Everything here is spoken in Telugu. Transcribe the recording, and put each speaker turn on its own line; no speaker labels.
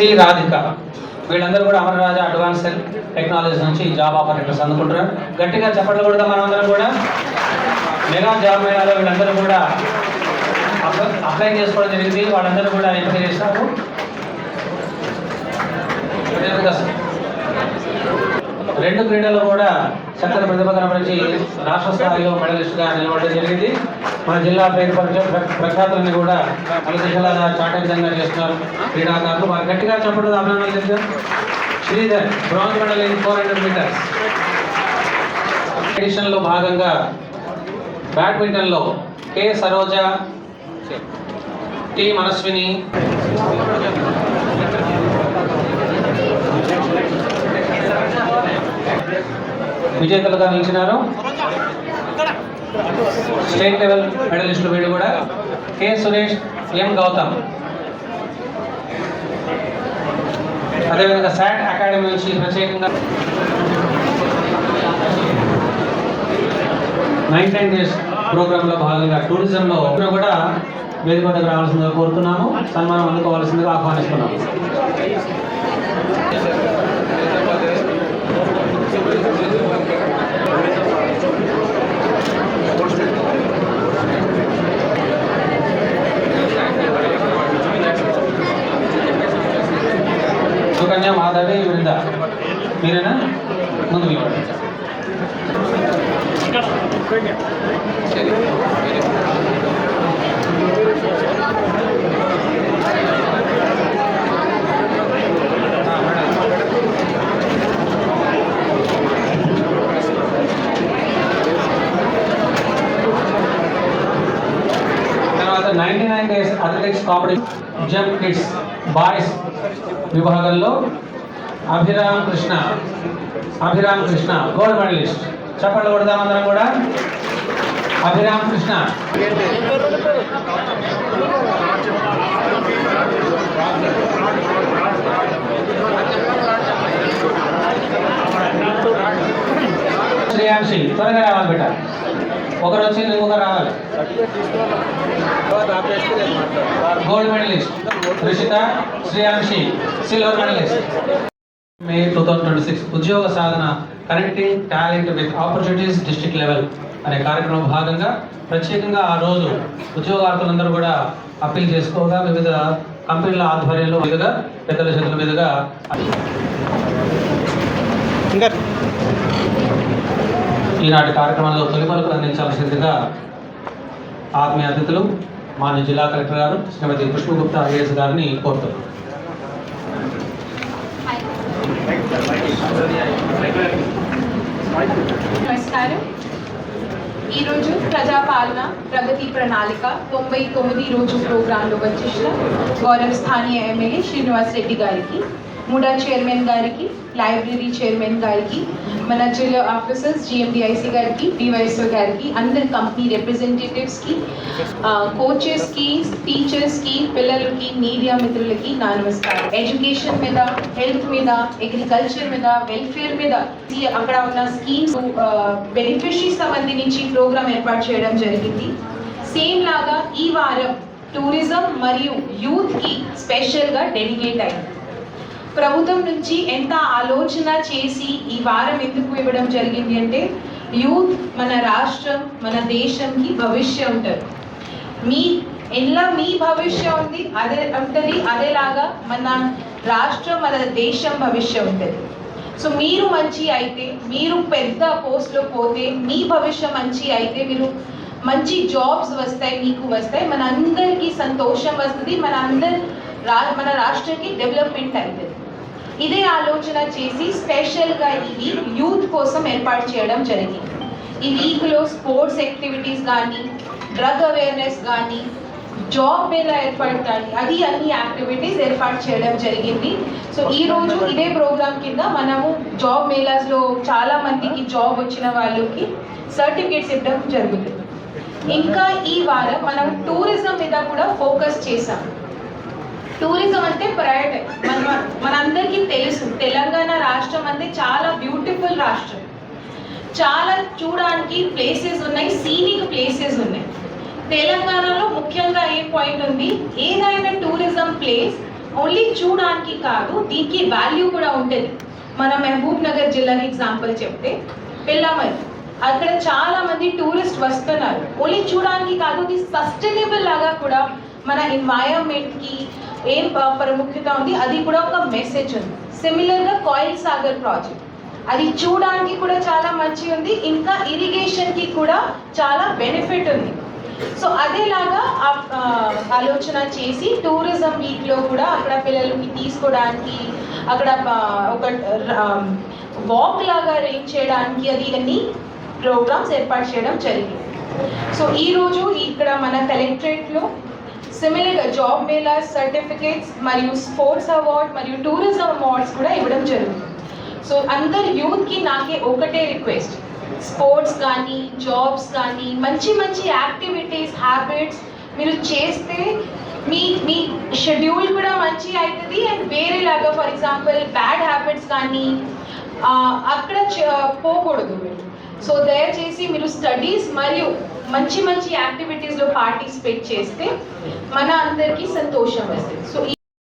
శ్రీ రాధిక. వీళ్ళందరూ కూడా అమరరాజా అడ్వాన్స్డ్ టెక్నాలజీ నుంచి జాబ్ ఆపర్చునిటీస్ అందుకుంటారు. గట్టిగా చెప్పట్లు కూడా మనం అందరం కూడా మెగా జాబ్ మేళాలో వీళ్ళందరూ కూడా అప్లై చేసుకోవడం జరిగింది. వాళ్ళందరూ కూడా ఎంపిక చేశారు. రెండు క్రీడల్లో కూడా చక్కని ప్రతిభ కనబరించి రాష్ట్ర స్థాయిలో మెడలిస్ట్గా నిలబడడం జరిగింది. మన జిల్లా పేరు ప్రఖ్యాతులని కూడా మన జిల్లా చాటే విధంగా చేస్తున్నారు క్రీడాకారులు. వారు గట్టిగా చెప్పడం అభినందనలు తెలిపారు. Sridhar bronze medal in 400 metres. ఎడిషన్లో భాగంగా బ్యాడ్మింటన్లో కె సరోజ, టి మనస్విని, విజేతలుగా నిలిచినారు. స్టేట్ లెవెల్ మెడలిస్టులు వీళ్ళు కూడా కె సురేష్, ఎం గౌతమ్. అదేవిధంగా శాట్ అకాడమీ నుంచి ప్రత్యేకంగా 99 days ప్రోగ్రాంలో భాగంగా టూరిజంలో కూడా వేదిక వద్దకు రావాల్సిందిగా కోరుతున్నాము. సన్మానం అందుకోవాల్సిందిగా ఆహ్వానిస్తున్నాము. సుకన్య, మాధవి, వృంద మీరేనా? ముందు ఇవ్వండి. తర్వాత 99 days athletics competition jump kids boys విభాగంలో అభిరామ్ కృష్ణ గోల్డ్ మెడలిస్ట్. చప్పట్లు కొడదాం అందరం కూడా. అభిరామ్ కృష్ణ. శ్రేయాంశి త్వరగా రావాలి బిడ్డ. ఒకరు వచ్చి ఇంకొకరు రావాలి. Gold medalist Rishitha, Shreyanshi silver medalist. May 2026 ఉద్యోగ సాధన connecting talent with opportunities district level అనే కార్యక్రమం భాగంగా ప్రత్యేకంగా ఆ రోజు ఉద్యోగార్థులందరూ కూడా అప్పీల్ చేసుకోగా వివిధ కంపెనీల ఆధ్వర్యంలో మీదుగా పెద్దల చేతుల మీదుగా ఈనాటి కార్యక్రమంలో తొలి పలుకులు అందించాల్సిందిగా ఆత్మీయ అతిథులు మాన్య జిల్లా కలెక్టర్ గారు శ్రీమతి పుష్పగుప్తా ఐఏఎస్ గారిని కోరుతున్నారు.
నమస్కారం. ఈరోజు ప్రజాపాలన ప్రగతి ప్రణాళిక 99 రోజు ప్రోగ్రాంలో వచ్చేసిన గౌరవ స్థానియ ఎమ్మెల్యే శ్రీనివాస్ రెడ్డి గారికి, ముడా చైర్మన్ గారికి, లైబ్రరీ చైర్మన్ గారికి, మన జిల్లా ఆఫీసర్స్ జిఎండిఐసి గారికి, డివైఎస్ఓ గారికి, అందరి కంపెనీ రిప్రజెంటేటివ్స్కి, కోచెస్కి, టీచర్స్కి, పిల్లలకి, మీడియా మిత్రులకి నా నమస్కారం. ఎడ్యుకేషన్ మీద, హెల్త్ మీద, అగ్రికల్చర్ మీద, వెల్ఫేర్ మీద అక్కడ ఉన్న స్కీమ్స్ బెనిఫిషరీస్ సంబంధించి ప్రోగ్రామ్ ఏర్పాటు చేయడం జరిగింది. సేమ్ లాగా ఈ వారం టూరిజం మరియు యూత్కి స్పెషల్గా డెడికేట్ అయింది. ప్రభుత్వం నుంచి ఎంత ఆలోచన చేసి ఈ వారం ఎందుకు ఇవ్వడం జరిగింది అంటే, యూత్ మన రాష్ట్రం, మన దేశంకి భవిష్యం ఉంటుంది. మీ భవిష్యం ఉంది, అదే ఉంటుంది. అదేలాగా మన రాష్ట్రం, మన దేశం భవిష్యం ఉంటుంది. సో మీరు మంచి అయితే, మీరు పెద్ద పోస్ట్లో పోతే, మీ భవిష్యం మంచి అయితే, మీరు మంచి జాబ్స్ వస్తాయి, మీకు వస్తాయి, మన అందరికీ సంతోషం వస్తుంది, మన రాష్ట్రానికి డెవలప్మెంట్ అవుతుంది. ఇదే ఆలోచన చేసి స్పెషల్గా ఇది యూత్ కోసం ఏర్పాటు చేయడం జరిగింది. ఈ వీక్లో స్పోర్ట్స్ యాక్టివిటీస్ కానీ, డ్రగ్ అవేర్నెస్ కానీ, జాబ్ మేళా ఏర్పాటు కానీ, అది అన్ని యాక్టివిటీస్ ఏర్పాటు చేయడం జరిగింది. సో ఈరోజు ఇదే ప్రోగ్రామ్ కింద మనము జాబ్ మేళాస్లో చాలా మందికి జాబ్ వచ్చిన వాళ్ళకి సర్టిఫికేట్స్ ఇవ్వడం జరుగుతుంది. ఇంకా ఈ వారం మనం టూరిజం మీద కూడా ఫోకస్ చేసాం. టూరిజం అంటే పర్యాటకం. మనందరికీ తెలుసు, తెలంగాణ రాష్ట్రం అంటే చాలా బ్యూటిఫుల్ రాష్ట్రం. చాలా చూడడానికి ప్లేసెస్ ఉన్నాయి, సీనిక్ ప్లేసెస్ ఉన్నాయి. తెలంగాణలో ముఖ్యంగా ఏ పాయింట్ ఉంది, ఏదైనా టూరిజం ప్లేస్ ఓన్లీ చూడడానికి కాదు, దీనికి వాల్యూ కూడా ఉంటుంది. మన మహబూబ్ నగర్ జిల్లా ఎగ్జాంపుల్ చెప్తే పిల్లమరి, అక్కడ చాలా మంది టూరిస్ట్ వస్తున్నారు. ఓన్లీ చూడడానికి కాదు, ఇది సస్టైనబుల్ లాగా కూడా మన ఎన్వైరన్మెంట్కి ఏం ప్రాముఖ్యత ఉంది అది కూడా ఒక మెసేజ్ ఉంది. సిమిలర్గా కాయిల్ సాగర్ ప్రాజెక్ట్, అది చూడడానికి కూడా చాలా మంచి ఉంది, ఇంకా ఇరిగేషన్కి కూడా చాలా బెనిఫిట్ ఉంది. సో అదేలాగా ఆలోచన చేసి టూరిజం వీక్లో కూడా అక్కడ పిల్లలకి తీసుకోవడానికి, అక్కడ ఒక వాక్ లాగా అరేంజ్ చేయడానికి అది అన్ని ప్రోగ్రామ్స్ ఏర్పాటు చేయడం జరిగింది. సో ఈరోజు ఇక్కడ మన కలెక్టరేట్లో సిమిలర్గా జాబ్ మేళా, సర్టిఫికేట్స్ మరియు స్పోర్ట్స్ అవార్డ్ మరియు టూరిజం అవార్డ్స్ కూడా ఇవ్వడం జరుగుతుంది. సో అందరు యూత్కి నాకే ఒకటే రిక్వెస్ట్, స్పోర్ట్స్ కానీ జాబ్స్ కానీ మంచి మంచి యాక్టివిటీస్ హ్యాబిట్స్ మీరు చేస్తే మీ షెడ్యూల్ కూడా మంచి అవుతుంది. అండ్ వేరేలాగా ఫర్ ఎగ్జాంపుల్ బ్యాడ్ హ్యాబిట్స్ కానీ అక్కడ పోకూడదు మీరు. సో దయచేసి మీరు స్టడీస్ మరియు మంచి మంచి యాక్టివిటీస్లో పార్టిసిపేట్ చేస్తే మన అందరికీ సంతోషం వస్తుంది. సో